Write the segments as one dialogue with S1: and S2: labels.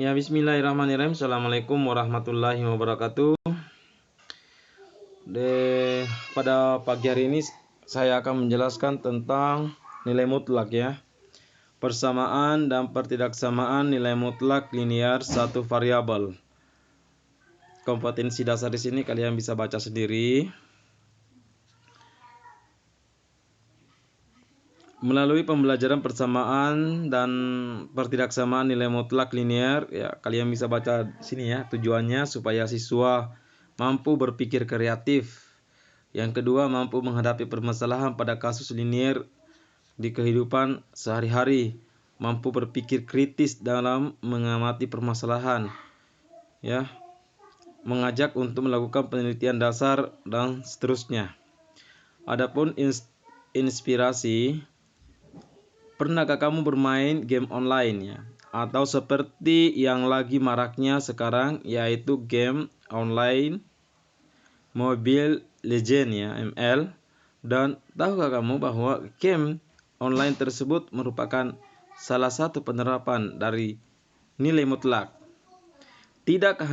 S1: Ya, bismillahirrahmanirrahim. Assalamualaikum warahmatullahi wabarakatuh. Pada pagi hari ini saya akan menjelaskan tentang nilai mutlak ya. Persamaan dan pertidaksamaan nilai mutlak linear satu variabel. Kompetensi dasar di sini kalian bisa baca sendiri. Melalui pembelajaran persamaan dan pertidaksamaan nilai mutlak linear, ya kalian bisa baca sini ya. Tujuannya supaya siswa mampu berpikir kreatif. Yang kedua, mampu menghadapi permasalahan pada kasus linear di kehidupan sehari-hari, mampu berpikir kritis dalam mengamati permasalahan. Ya, mengajak untuk melakukan penelitian dasar dan seterusnya. Adapun inspirasi, pernahkah kamu bermain game online ya? Atau seperti yang lagi maraknya sekarang, yaitu game online Mobile Legends ya, ML. Dan tahukah kamu bahwa game online tersebut merupakan salah satu penerapan dari nilai mutlak. Tidak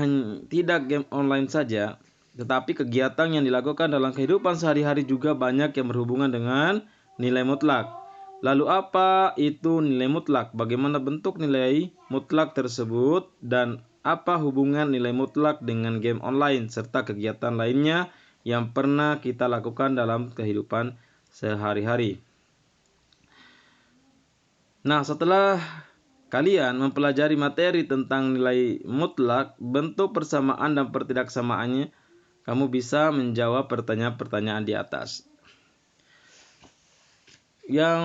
S1: game online saja, tetapi kegiatan yang dilakukan dalam kehidupan sehari-hari juga banyak yang berhubungan dengan nilai mutlak. Lalu apa itu nilai mutlak? Bagaimana bentuk nilai mutlak tersebut? Dan apa hubungan nilai mutlak dengan game online serta kegiatan lainnya yang pernah kita lakukan dalam kehidupan sehari-hari? Nah, setelah kalian mempelajari materi tentang nilai mutlak, bentuk persamaan dan pertidaksamaannya, kamu bisa menjawab pertanyaan-pertanyaan di atas. Yang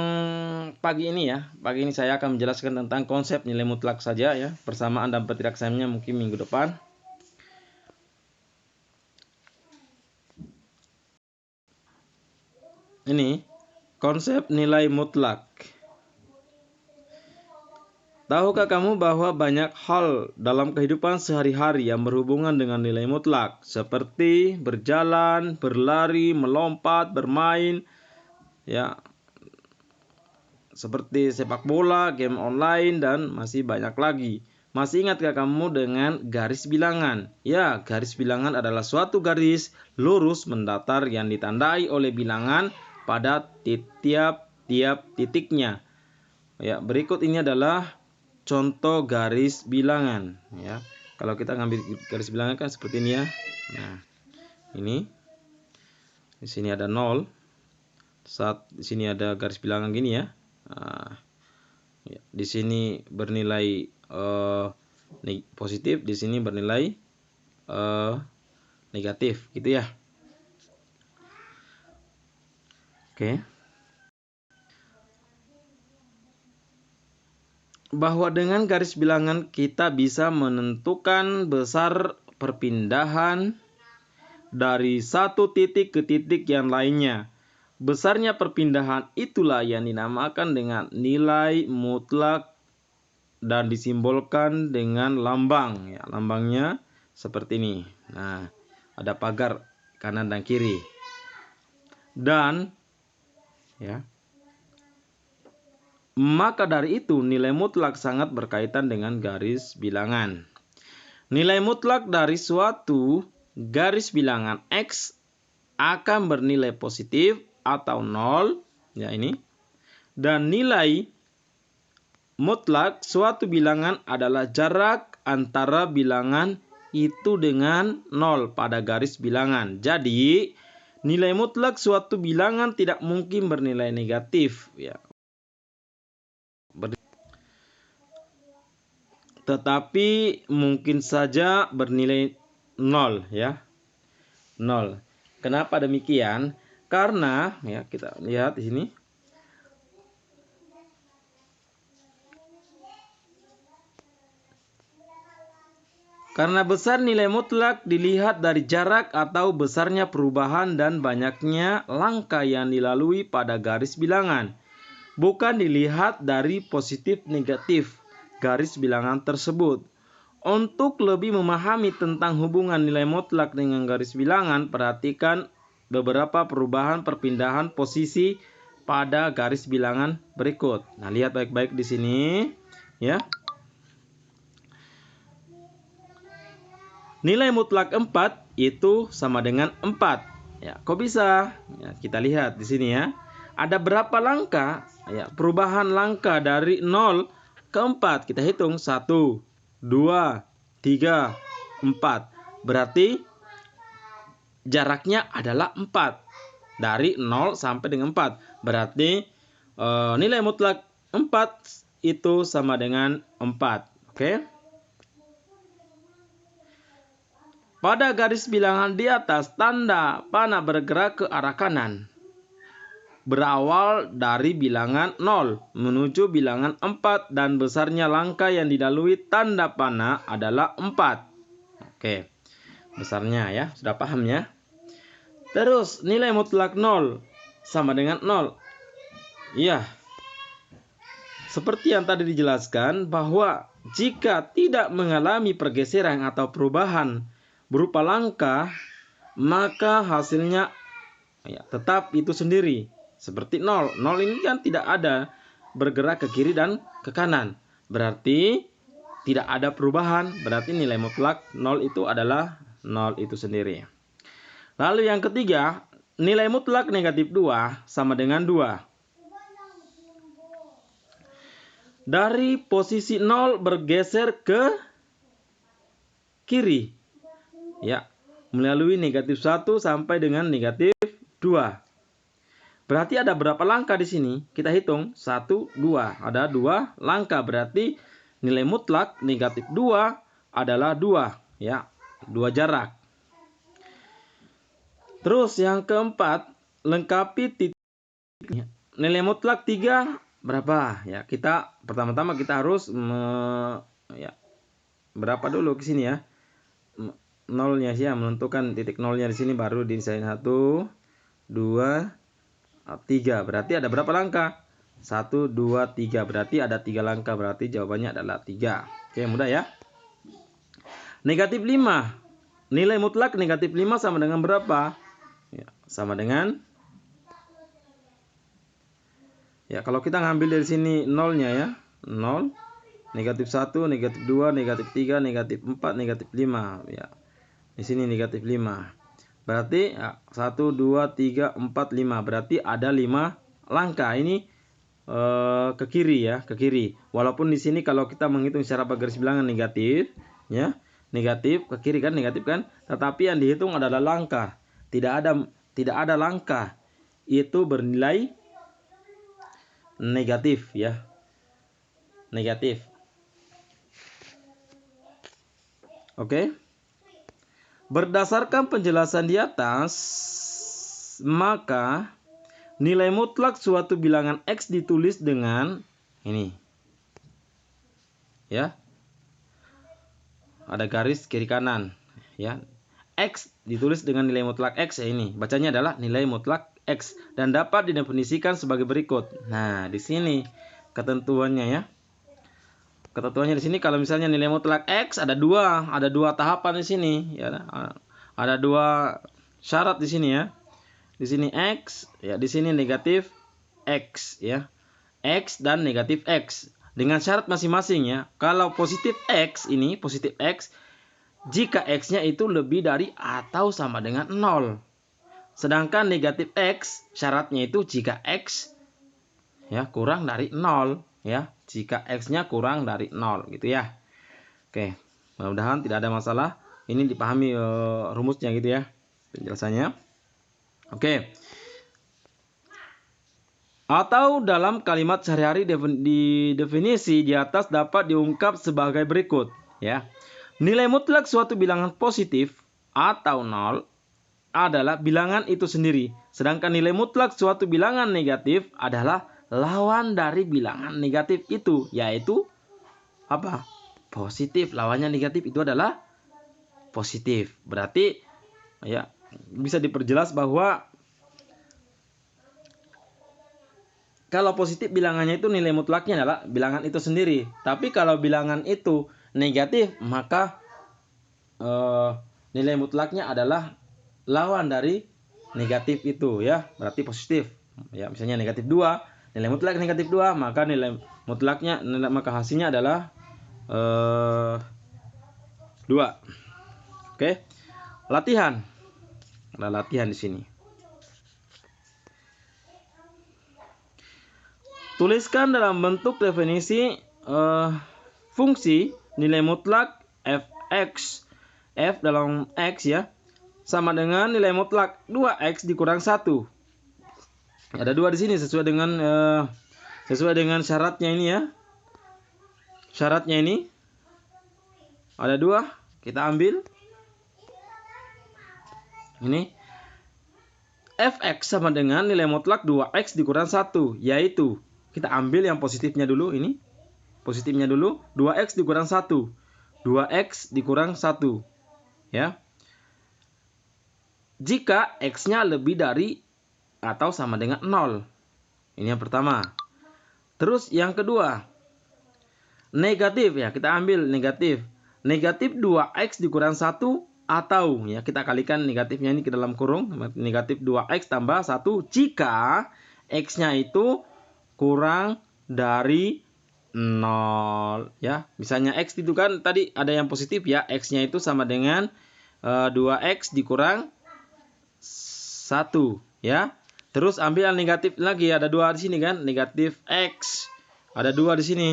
S1: pagi ini saya akan menjelaskan tentang konsep nilai mutlak saja ya. Persamaan dan pertidaksamaannya mungkin minggu depan. Ini konsep nilai mutlak. Tahukah kamu bahwa banyak hal dalam kehidupan sehari-hari yang berhubungan dengan nilai mutlak, seperti berjalan, berlari, melompat, bermain, ya, seperti sepak bola, game online, dan masih banyak lagi. Masih ingatkah kamu dengan garis bilangan? Ya, garis bilangan adalah suatu garis lurus mendatar yang ditandai oleh bilangan pada tiap titiknya. Ya, berikut ini adalah contoh garis bilangan. Ya, kalau kita ngambil garis bilangan kan seperti ini ya. Nah, ini di sini ada 0. Di sini ada garis bilangan gini ya. Nah, ya, di sini bernilai positif, di sini bernilai negatif, gitu ya. Oke. Bahwa dengan garis bilangan kita bisa menentukan besar perpindahan dari satu titik ke titik yang lainnya. Besarnya perpindahan itulah yang dinamakan dengan nilai mutlak dan disimbolkan dengan lambang. Ya, lambangnya seperti ini. Nah, ada pagar kanan dan kiri. Dan ya, maka dari itu nilai mutlak sangat berkaitan dengan garis bilangan. Nilai mutlak dari suatu garis bilangan X akan bernilai positif atau 0, ya ini. Dan nilai mutlak suatu bilangan adalah jarak antara bilangan itu dengan 0 pada garis bilangan. Jadi, nilai mutlak suatu bilangan tidak mungkin bernilai negatif, ya. Tetapi mungkin saja bernilai 0 ya. 0. Kenapa demikian? Karena ya kita lihat di sini. Karena besar nilai mutlak dilihat dari jarak atau besarnya perubahan dan banyaknya langkah yang dilalui pada garis bilangan. Bukan dilihat dari positif negatif garis bilangan tersebut. Untuk lebih memahami tentang hubungan nilai mutlak dengan garis bilangan, perhatikan beberapa perubahan perpindahan posisi pada garis bilangan berikut. Nah, lihat baik-baik di sini, ya. Nilai mutlak 4 itu sama dengan 4. Ya, kok bisa? Ya, kita lihat di sini ya. Ada berapa langkah? Ya, perubahan langkah dari 0 ke 4. Kita hitung 1, 2, 3, 4. Berarti jaraknya adalah 4. Dari 0 sampai dengan 4. Berarti nilai mutlak 4 itu sama dengan 4. Oke? Pada garis bilangan di atas, tanda panah bergerak ke arah kanan. Berawal dari bilangan 0 menuju bilangan 4 dan besarnya langkah yang dilalui tanda panah adalah 4. Oke, besarnya ya, sudah paham ya. Terus nilai mutlak 0 sama dengan 0. Iya, seperti yang tadi dijelaskan bahwa jika tidak mengalami pergeseran atau perubahan berupa langkah, maka hasilnya ya, tetap itu sendiri. Seperti 0. 0 ini kan tidak ada bergerak ke kiri dan ke kanan. Berarti tidak ada perubahan. Berarti nilai mutlak 0 itu adalah 0 itu sendiri. Lalu yang ketiga, nilai mutlak negatif 2 sama dengan 2. Dari posisi 0 bergeser ke kiri. Ya, melalui negatif 1 sampai dengan negatif 2. Berarti ada berapa langkah di sini? Kita hitung 1, 2. Ada 2 langkah. Berarti nilai mutlak negatif 2 adalah 2. Ya, 2 jarak. Terus yang keempat, lengkapi titik. Nilai mutlak 3 berapa? Ya, pertama-tama kita harus berapa dulu ke sini ya? Nolnya sih ya, menentukan titik nolnya di sini baru didesain 1, 2, 3. Berarti ada berapa langkah? 1, 2, 3. Berarti ada 3 langkah. Berarti jawabannya adalah 3. Oke, mudah ya. Negatif 5. Nilai mutlak negatif 5 sama dengan berapa? Ya, sama dengan ya, kalau kita ngambil dari sini nolnya ya. 0, negatif 1, negatif 2, negatif 3, negatif 4, negatif 5. Ya. Di sini negatif 5. Berarti ya, 1, 2, 3, 4, 5. Berarti ada 5 langkah. Ini ke kiri ya, ke kiri. Walaupun di sini kalau kita menghitung secara garis bilangan negatif, ya, negatif ke kiri kan, negatif kan. Tetapi yang dihitung adalah langkah. Tidak ada langkah. Itu bernilai negatif ya. Negatif. Oke. Berdasarkan penjelasan di atas, maka nilai mutlak suatu bilangan X ditulis dengan ini. Ya. Ada garis kiri kanan, ya. X ditulis dengan nilai mutlak X ya, ini. Bacanya adalah nilai mutlak X dan dapat didefinisikan sebagai berikut. Nah, di sini ketentuannya ya. Ketentuannya di sini kalau misalnya nilai mutlak X ada dua tahapan di sini ya. Ada 2 syarat di sini ya. Di sini X, ya di sini negatif X ya. X dan negatif X dengan syarat masing-masing ya. Kalau positif X ini, positif X jika X-nya itu lebih dari atau sama dengan 0. Sedangkan negatif X syaratnya itu jika X ya kurang dari 0 ya. Jika X-nya kurang dari 0 gitu ya. Oke, mudah-mudahan tidak ada masalah. Ini dipahami rumusnya gitu ya, penjelasannya. Oke. Atau dalam kalimat sehari-hari di definisi di atas dapat diungkap sebagai berikut ya. Nilai mutlak suatu bilangan positif atau 0 adalah bilangan itu sendiri. Sedangkan nilai mutlak suatu bilangan negatif adalah lawan dari bilangan negatif itu, yaitu apa? Positif. Lawannya negatif itu adalah positif. Berarti ya bisa diperjelas bahwa kalau positif bilangannya itu nilai mutlaknya adalah bilangan itu sendiri. Tapi kalau bilangan itu negatif, maka nilai mutlaknya adalah lawan dari negatif itu ya. Berarti positif. Ya, misalnya negatif 2. Nilai mutlak negatif 2, maka nilai mutlaknya, maka hasilnya adalah 2. Oke. Oke. Latihan. Ada latihan di sini. Tuliskan dalam bentuk definisi fungsi nilai mutlak f(x). F dalam x ya, sama dengan nilai mutlak 2x dikurang 1. Ada 2 di sini sesuai dengan syaratnya ini ya. Syaratnya ini ada 2, kita ambil. Ini fx sama dengan nilai mutlak 2x dikurang 1, yaitu kita ambil yang positifnya dulu ini. Positifnya dulu 2x dikurang 1. 2x dikurang 1 ya. Jika x-nya lebih dari atau sama dengan 0. Ini yang pertama. Terus yang kedua, negatif ya, kita ambil negatif. Negatif 2x dikurang 1 atau ya, kita kalikan negatifnya ini ke dalam kurung, negatif 2x tambah 1 jika x-nya itu kurang dari 0 ya. Misalnya x itu kan tadi ada yang positif ya, x-nya itu sama dengan 2x dikurang 1 ya. Terus ambil yang negatif lagi, ada 2 di sini kan, negatif x. Ada 2 di sini.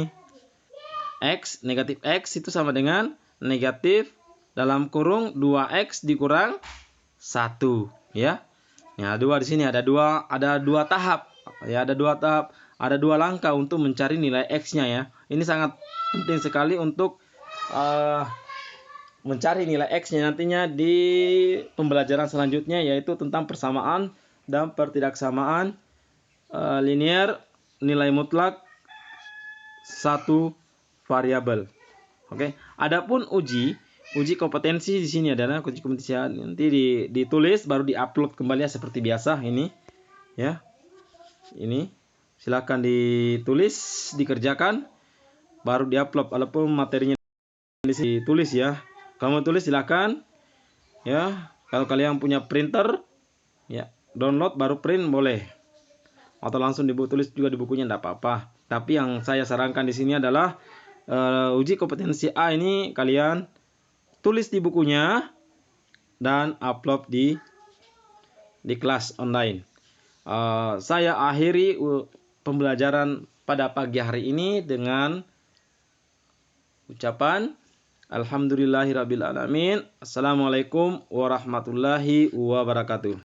S1: X, negatif x itu sama dengan negatif dalam kurung 2x dikurang 1 ya. Ya, 2 di sini ada 2 tahap. Ya, ada 2 tahap, ada 2 langkah untuk mencari nilai x-nya ya. Ini sangat penting sekali untuk mencari nilai x-nya nantinya di pembelajaran selanjutnya, yaitu tentang persamaan dan pertidaksamaan linear nilai mutlak satu variabel. Oke. Adapun uji kompetensi di sini adalah uji kompetensi nanti ditulis baru diupload kembali ya, seperti biasa ini ya. Ini silakan ditulis, dikerjakan baru diupload, walaupun materinya ditulis ya. Kamu tulis silakan ya. Kalau kalian punya printer ya, download baru print boleh, atau langsung tulis juga di bukunya tidak apa-apa. Tapi yang saya sarankan di sini adalah uji kompetensi A ini kalian tulis di bukunya dan upload di kelas online. Saya akhiri pembelajaran pada pagi hari ini dengan ucapan alhamdulillahirabbil alamin. Assalamualaikum warahmatullahi wabarakatuh.